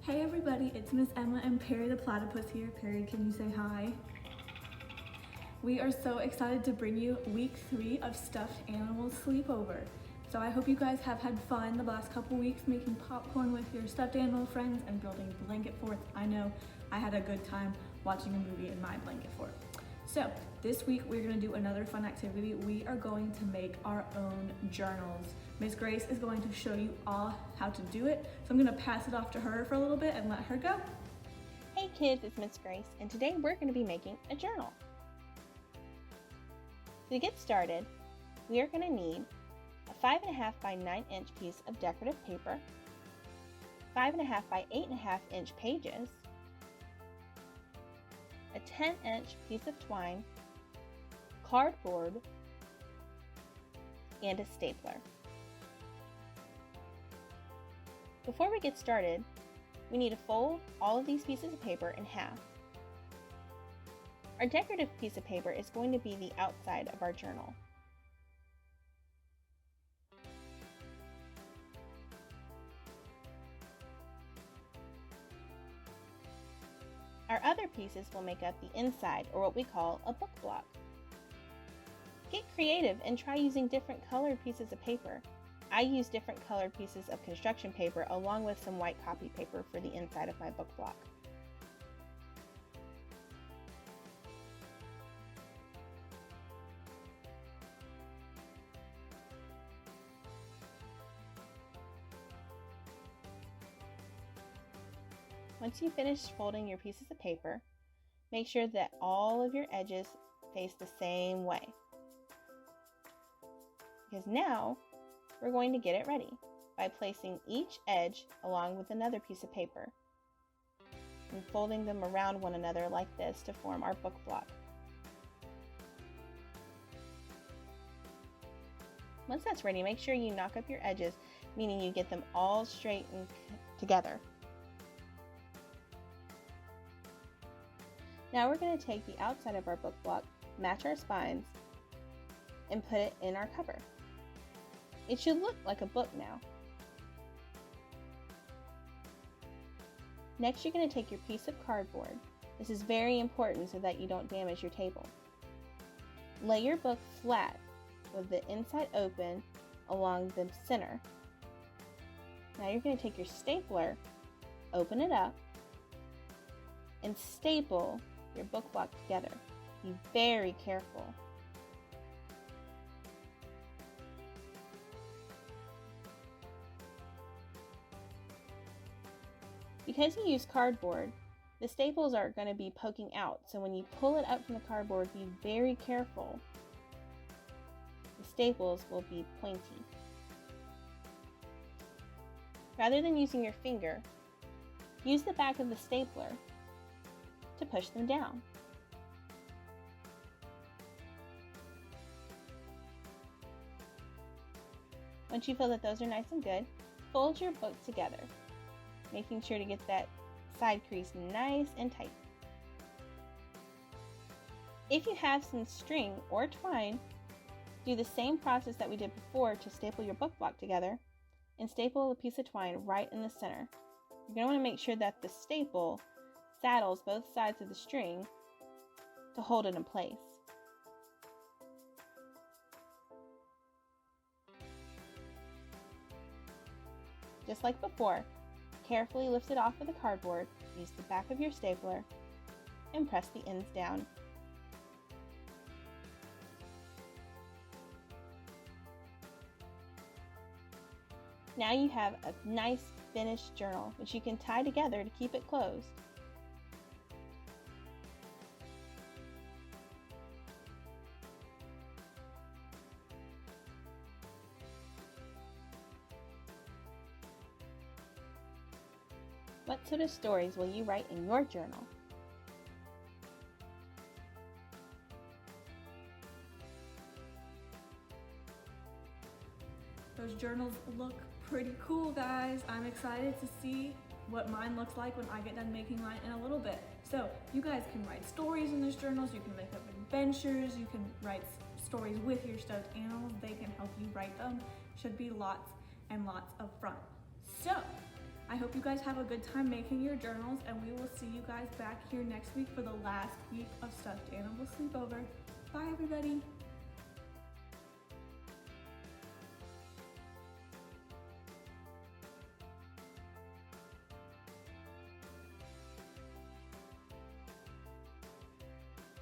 Hey everybody, it's Miss Emma and Perry the Platypus here. Perry, can you say hi? We are so excited to bring you week 3 of Stuffed Animals Sleepover. So I hope you guys have had fun the last couple weeks making popcorn with your stuffed animal friends and building blanket forts. I know I had a good time watching a movie in my blanket fort. So this week we're gonna do another fun activity. We are going to make our own journals. Miss Grace is going to show you all how to do it. So I'm gonna pass it off to her for a little bit and let her go. Hey kids, it's Miss Grace, and today we're going to be making a journal. To get started, we are going to need a 5.5 by 9 inch piece of decorative paper, 5.5 by 8.5 inch pages, a 10 inch piece of twine, cardboard, and a stapler. Before we get started, we need to fold all of these pieces of paper in half. Our decorative piece of paper is going to be the outside of our journal. Our other pieces will make up the inside, or what we call a book block. Get creative and try using different colored pieces of paper. I use different colored pieces of construction paper along with some white copy paper for the inside of my book block. Once you finish folding your pieces of paper, make sure that all of your edges face the same way. Because now, we're going to get it ready by placing each edge along with another piece of paper and folding them around one another like this to form our book block. Once that's ready, make sure you knock up your edges, meaning you get them all straight and together. Now we're going to take the outside of our book block, match our spines, and put it in our cover. It should look like a book now. Next, you're going to take your piece of cardboard. This is very important so that you don't damage your table. Lay your book flat with the inside open along the center. Now you're going to take your stapler, open it up, and staple your book block together. Be very careful. Because you use cardboard, the staples are going to be poking out, so when you pull it up from the cardboard, be very careful. The staples will be pointy. Rather than using your finger, use the back of the stapler to push them down. Once you feel that those are nice and good, fold your book together, making sure to get that side crease nice and tight. If you have some string or twine, do the same process that we did before to staple your book block together and staple a piece of twine right in the center. You're going to want to make sure that the staple saddles both sides of the string to hold it in place. Just like before, carefully lift it off of the cardboard, use the back of your stapler, and press the ends down. Now you have a nice finished journal, which you can tie together to keep it closed. What sort of stories will you write in your journal? Those journals look pretty cool, guys. I'm excited to see what mine looks like when I get done making mine in a little bit. So you guys can write stories in those journals, you can make up adventures, you can write stories with your stuffed animals. They can help you write them. Should be lots and lots of fun. So I hope you guys have a good time making your journals, and we will see you guys back here next week for the last week of Stuffed Animal Sleepover. Bye everybody.